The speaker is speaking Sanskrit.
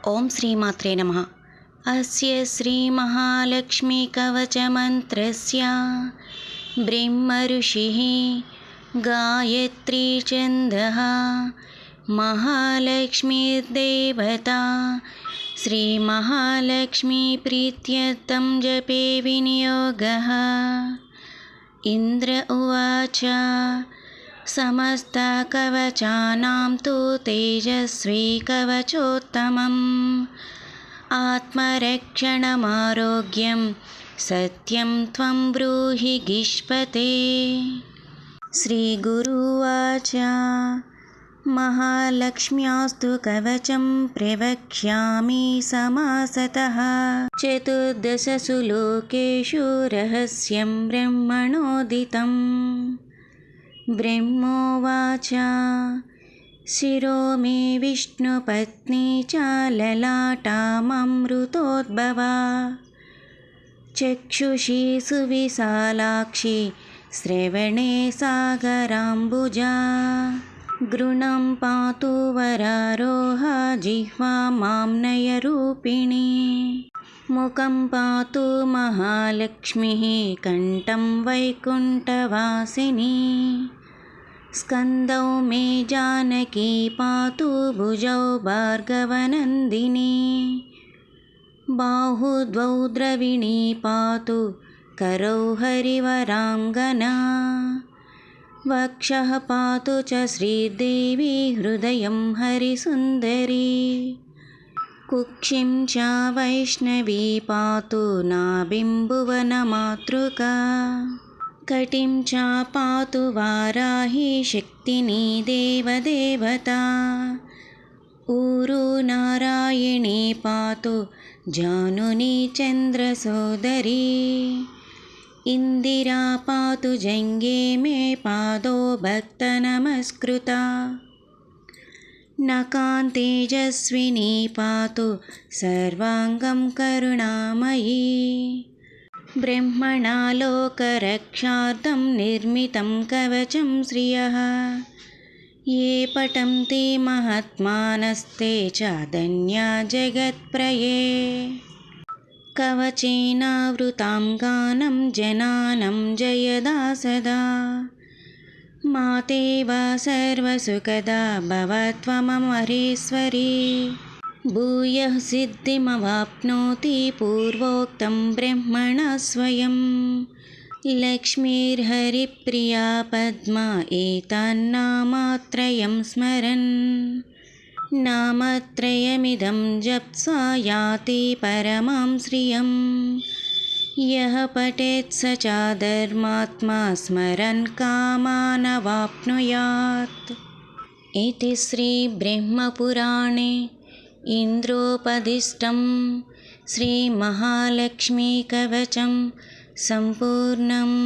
ओम श्रीमात्रे नमः। अस्य श्रीमहालक्ष्मीकवचमन्त्रस्य ब्रह्मऋषिः गायत्री छन्दः महालक्ष्मीर्देवता श्रीमहालक्ष्मीप्रीत्यर्थं जपे विनियोगः। इन्द्र उवाच समस्तकवचानां तु तेजस्वी कवचोत्तमम् आत्मरक्षणमारोग्यं सत्यं त्वं ब्रूहि गीष्पते। श्रीगुरुवाच महालक्ष्म्यास्तु कवचं प्रवक्ष्यामि समासतः चतुर्दशसु लोकेषु रहस्यं ब्रह्मणोदितम्। ब्रह्मोवाच शिरो मे विष्णुपत्नी च ललाटाममृतोद्भवा चक्षुषी सुविशालाक्षी श्रवणे सागराम्बुजा गृणं पातु वरारोहा जिह्वा माम्नयरूपिणी मुखं पातु महालक्ष्मीः कण्ठं वैकुण्ठवासिनी स्कन्दौ मे जानकी पातु भुजौ भार्गवनन्दिनी बाहु द्वौ द्रविणी पातु करौ हरिवराङ्गना वक्षः पातु च श्रीदेवी हृदयं हरिसुन्दरी कुक्षिं च वैष्णवी पातु नाभिं भुवनमातृका कटिं च पातु वाराही शक्तिनी देवदेवता ऊरु नारायणी पातु जानुनी चन्द्रसोदरी इन्दिरा पातु जङ्गे मे पादो भक्तनमस्कृता नकां तेजस्विनी पातु सर्वाङ्गं करुणामयी ब्रह्मणा लोकरक्षार्थं निर्मितं कवचं श्रियः ये पठन्ति महात्मानस्ते च धन्या जगत्प्रये कवचेनावृतां गानं जनानं जयदा सदा मातेव सर्वसुखदा भव त्वममरेश्वरी भूयः सिद्धिमवाप्नोति पूर्वोक्तं ब्रह्मणा स्वयं लक्ष्मीर्हरिप्रिया पद्मा एतन्नामत्रयं स्मरन् नामत्रयमिदं जप्त्वा याति परमां श्रियं यः पठेत् स च धर्मात्मा स्मरन् कामानवाप्नुयात्। इति श्रीब्रह्मपुराणे इन्द्रोपदिष्टं श्रीमहालक्ष्मीकवचं सम्पूर्णम्।